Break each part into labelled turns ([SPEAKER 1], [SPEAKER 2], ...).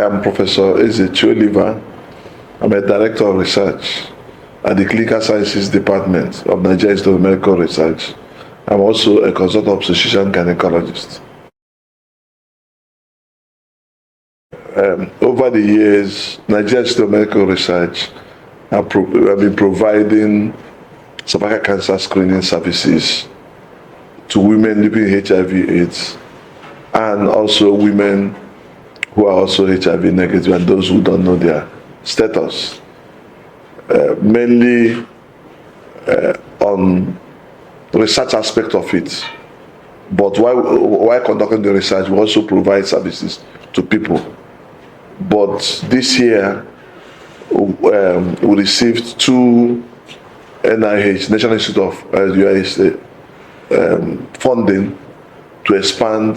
[SPEAKER 1] am Professor Ezechi. I'm a Director of Research at the Clinical Sciences Department of Nigeria Institute of Medical Research. I'm also a consultant obstetrician gynecologist. Over the years, Nigeria Institute of Medical Research have been providing cervical cancer screening services to women living with HIV/AIDS and also women who are also HIV negative and those who don't know their status. Mainly on the research aspect of it. But while conducting the research, we also provide services to people. But this year, we received 2 NIH, National Institute of USA, funding to expand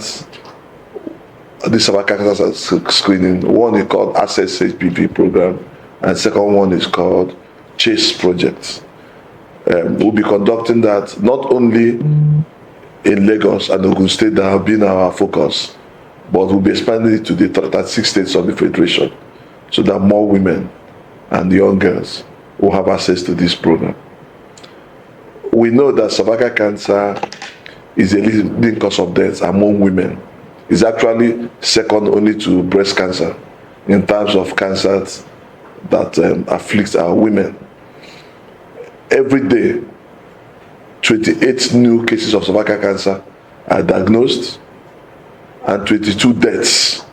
[SPEAKER 1] the cervical cancer screening. One is called ACCESS-HPV program, and second one is called CHASE project. We'll be conducting that not only in Lagos and Ogun State that have been our focus, but we'll be expanding it to the 36 states of the Federation so that more women and young girls will have access to this program. We know that cervical cancer is a leading cause of death among women. It's actually second only to breast cancer in terms of cancers that afflict our women. Every day, 28 new cases of cervical cancer are diagnosed and 22 deaths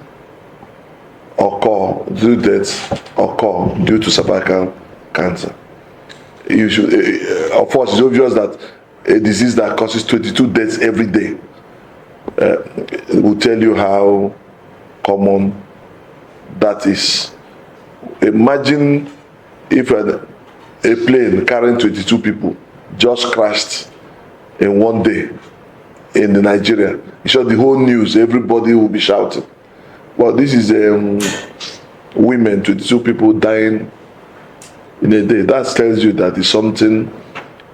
[SPEAKER 1] occur due to cervical cancer. Of course, it's obvious that a disease that causes 22 deaths every day will tell you how common that is. Imagine if a plane carrying 22 people just crashed in one day in Nigeria. You show the whole news, everybody will be shouting. Well, this is women, 22 people dying in a day. That tells you that it's something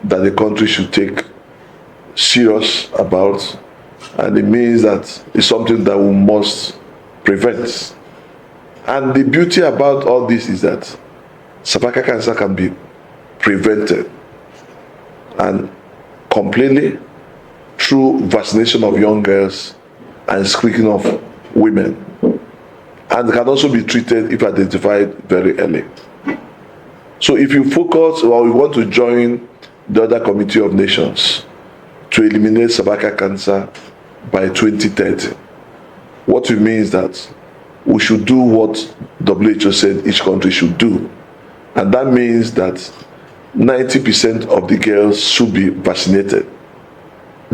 [SPEAKER 1] that the country should take serious about, and it means that it's something that we must prevent. And the beauty about all this is that cervical cancer can be prevented and completely through vaccination of young girls and screening of women, and can also be treated if identified very early. So if you focus, or we want to join the other Committee of Nations to eliminate cervical cancer by 2030, what it means that we should do what WHO said each country should do. And that means that 90% of the girls should be vaccinated.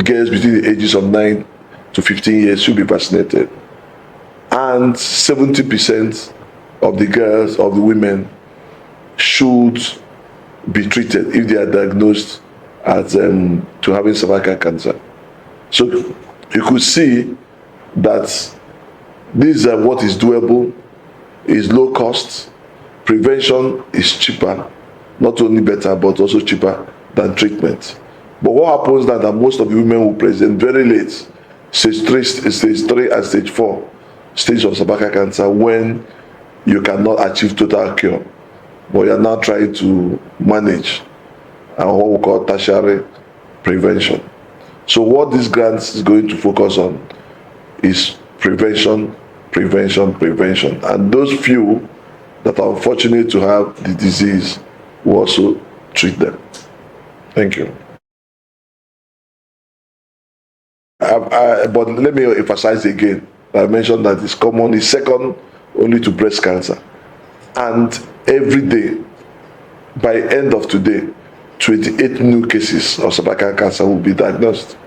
[SPEAKER 1] Girls between the ages of 9 to 15 years should be vaccinated. And 70% of the girls, of the women, should be treated if they are diagnosed as to having cervical cancer. So you could see that this is what is doable, is low cost, prevention is cheaper, not only better but also cheaper than treatment. But what happens now that most of the women will present very late, stage 3 and stage 4 stage of cervical cancer, when you cannot achieve total cure, but you are now trying to manage and what we call tertiary prevention. So what this grant is going to focus on is prevention, prevention, prevention. And those few that are unfortunate to have the disease, will also treat them. Thank you. But let me emphasize again, I mentioned that it's common, it's second only to breast cancer. And every day, by end of today, 28 new cases of cervical cancer will be diagnosed.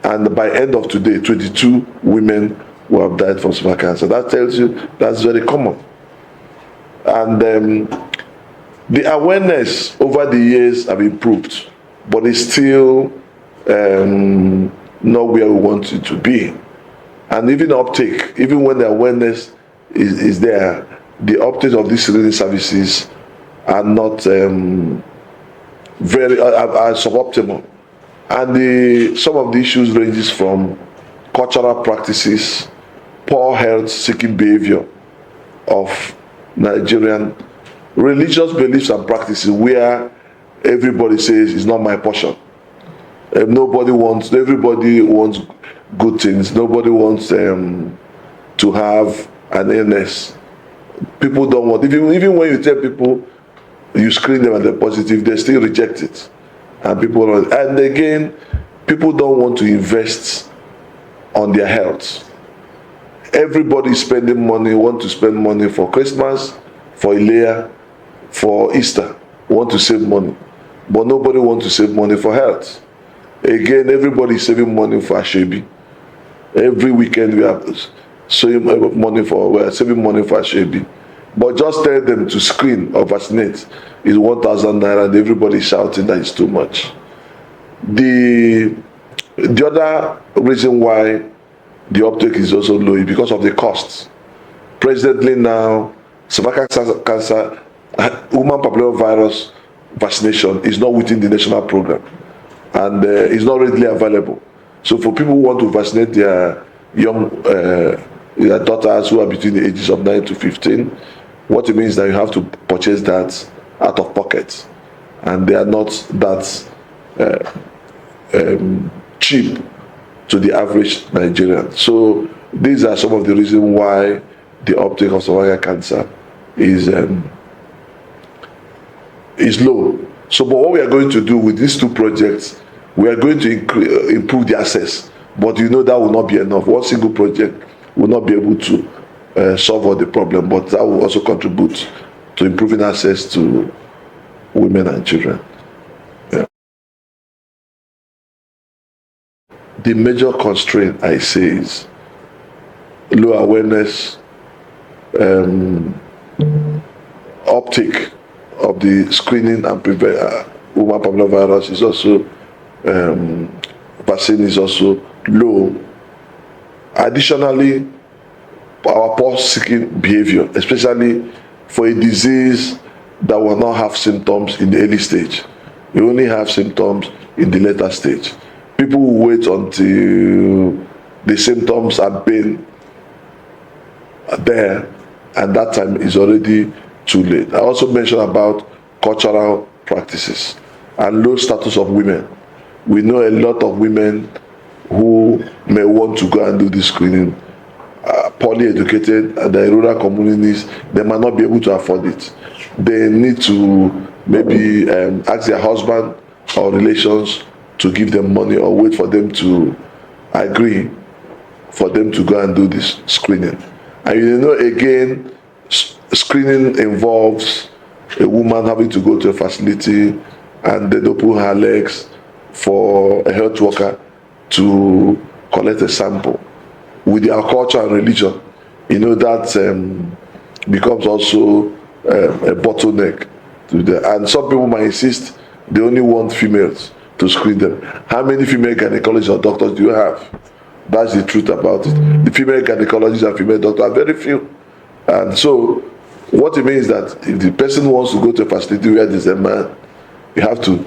[SPEAKER 1] And by end of today, 22 women will have died from cervical cancer. That tells you that's very common. And the awareness over the years have improved, but it's still not where we want it to be. And even uptake, even when the awareness is there, the uptake of these screening services are not very suboptimal. And some of the issues ranges from cultural practices, poor health seeking behavior, of Nigerian religious beliefs and practices where everybody says it's not my portion. Everybody wants good things. Nobody wants to have an illness. People don't want, even when you tell people you screen them and they're positive, they still reject it. And again, people don't want to invest on their health. Everybody is spending money, want to spend money for Christmas, for Ilea, for Easter, want to save money. But nobody wants to save money for health. Again, everybody is saving money for ACCESS-HPV. Every weekend we are saving money for ACCESS-HPV. But just tell them to screen or vaccinate is 1,000 naira and everybody is shouting that it's too much. The other reason why the uptake is also low is because of the costs. Presently now, cervical cancer, human papillomavirus vaccination is not within the national program and is not readily available. So for people who want to vaccinate their young their daughters who are between the ages of 9 to 15, what it means is that you have to purchase that out of pocket, and they are not that cheap to the average Nigerian. So these are some of the reasons why the uptake of cervical cancer is low. So but what we are going to do with these two projects, we are going to improve the access, but you know that will not be enough. One single project will not be able to solve all the problem, but that will also contribute to improving access to women and children. Yeah. The major constraint, I say, is low awareness, uptake of the screening and prevent human papillomavirus is also vaccine is also low. Additionally, our post-seeking behavior, especially for a disease that will not have symptoms in the early stage. We only have symptoms in the later stage. People will wait until the symptoms and pain are there, and that time is already too late. I also mentioned about cultural practices and low status of women. We know a lot of women who may want to go and do this screening, poorly educated, and in rural communities, they might not be able to afford it. They need to maybe ask their husband or relations to give them money or wait for them to agree for them to go and do this screening. And you know, again, screening involves a woman having to go to a facility and then open her legs for a health worker to collect a sample. With our culture and religion, you know, that becomes also a bottleneck to the, and some people might insist they only want females to screen them. How many female gynecologists or doctors do you have? That's the truth about it. The female gynecologists and female doctors are very few. And so what it means is that if the person wants to go to a facility where there's a man, you have to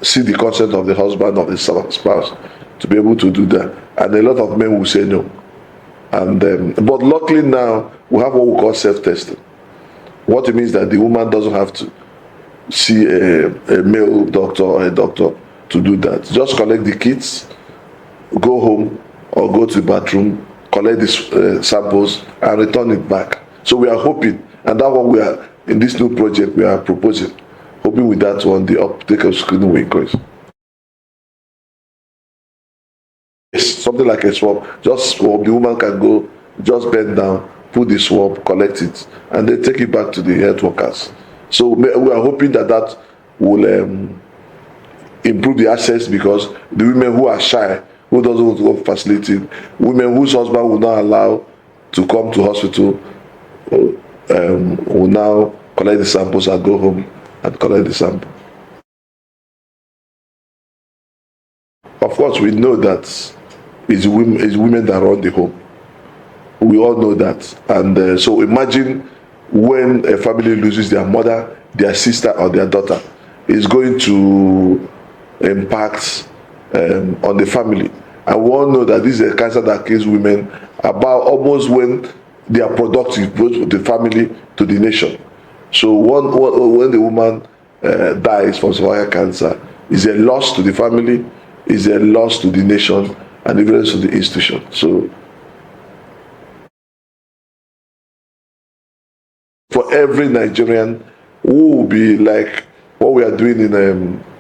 [SPEAKER 1] see the consent of the husband or the spouse to be able to do that. And a lot of men will say no. And but luckily now we have what we call self-testing. What it means that the woman doesn't have to see a male doctor or a doctor to do that. Just collect the kits, go home or go to the bathroom, collect the samples and return it back. So we are hoping, and that's what we are in this new project we are proposing, hoping with that one the uptake of screening will increase. It's something like a swab, just swab, the woman can go, just bend down, put the swab, collect it, and then take it back to the health workers. So we are hoping that that will improve the access, because the women who are shy, who doesn't want to go to facility, women whose husband will not allow to come to hospital, will now collect the samples and go home and collect the sample. Of course, we know that it's women that run the home. We all know that. And so imagine when a family loses their mother, their sister, or their daughter, it's going to impact on the family. And we all know that this is a cancer that kills women about almost when they are productive both to the family, to the nation. So when the woman dies from cervical cancer, is a loss to the family, is a loss to the nation, and even to the institution. So for every Nigerian who will be like what we are doing in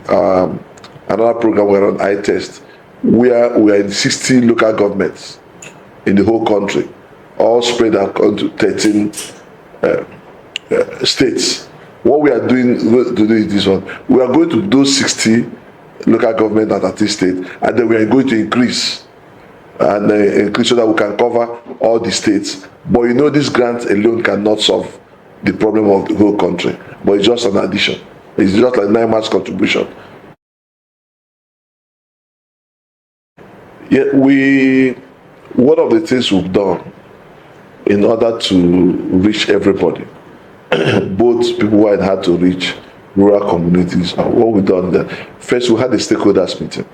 [SPEAKER 1] another program we're on, iTest, where we are in 60 local governments in the whole country, all spread out to 13 states. What we are doing to do is this one. We are going to those 60 local government and 30 states, and then we are going to increase and increase so that we can cover all the states. But you know, this grant alone cannot solve the problem of the whole country, but it's just an addition. It's just like NIMR-News contribution. Yeah, one of the things we've done in order to reach everybody, both people who had had to reach rural communities, and what we've done there. First, we had a stakeholders meeting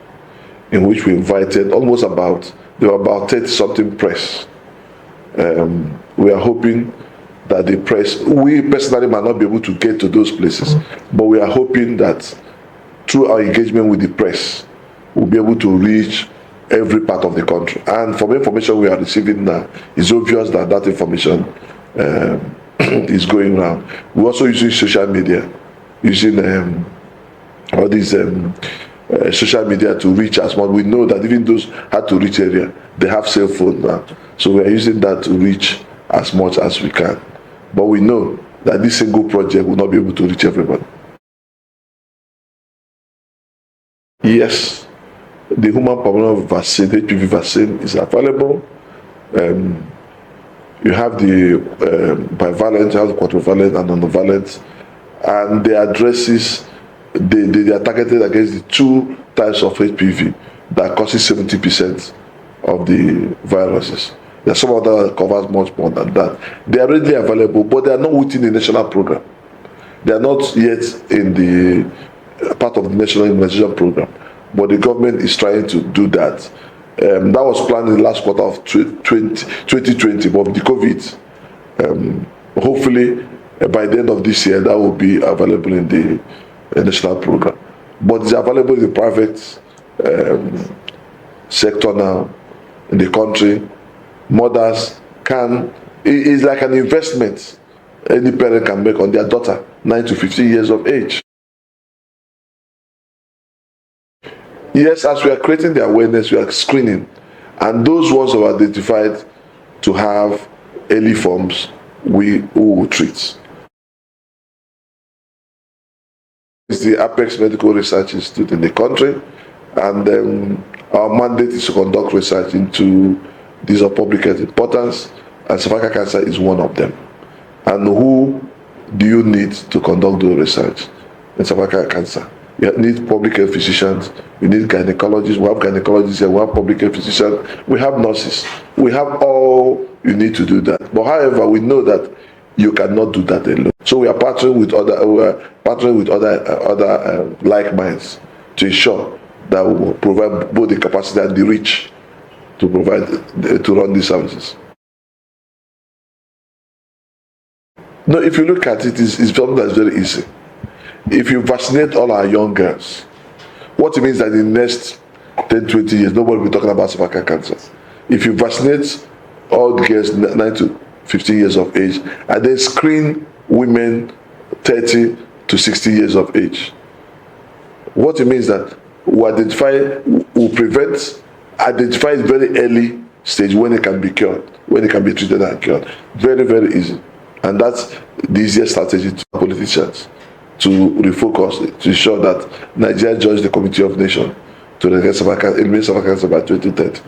[SPEAKER 1] in which we invited there were about 30-something press. We are hoping that the press, we personally might not be able to get to those places, but we are hoping that through our engagement with the press, we'll be able to reach every part of the country. And from information we are receiving now, it's obvious that that information is going around. We're also using social media, using all these social media to reach as much. We know that even those hard to reach area, they have cell phone now. So we are using that to reach as much as we can. But we know that this single project will not be able to reach everybody. Yes, the human papilloma vaccine, HPV vaccine, is available. You have the bivalent, you have the quadrivalent and monovalent, and the addresses, they are targeted against the two types of HPV that causes 70% of the viruses. There are some other that covers much more than that. They are readily available, but they are not within the national program. They are not yet in the part of the national immunization program, but the government is trying to do that. That was planned in the last quarter of 2020, but with the COVID, hopefully by the end of this year, that will be available in the national program. But it's available in the private sector now, in the country. Mothers can, it's like an investment any parent can make on their daughter, 9 to 15 years of age. Yes, as we are creating the awareness, we are screening, and those ones who are identified to have early forms, we will treat. It's the Apex Medical Research Institute in the country, and our mandate is to conduct research into these of public health importance, and cervical cancer is one of them. And who do you need to conduct the research in cervical cancer? You need public health physicians, you need gynecologists, we have gynecologists here, we have public health physicians, we have nurses, we have all you need to do that. But however, we know that you cannot do that alone. So we are partnering with other like minds to ensure that we will provide both the capacity and the reach to run these services. No, if you look at it, it's something that's very easy. If you vaccinate all our young girls, what it means that in the next 10, 20 years, nobody will be talking about cervical cancer. If you vaccinate all the girls 9 to 15 years of age, and then screen women 30 to 60 years of age, what it means that we identify it very early stage when it can be cured, when it can be treated and cured. Very, very easy. And that's the easiest strategy to politicians to refocus, to ensure that Nigeria joins the Committee of Nations to eliminate cervical cancer by 2030.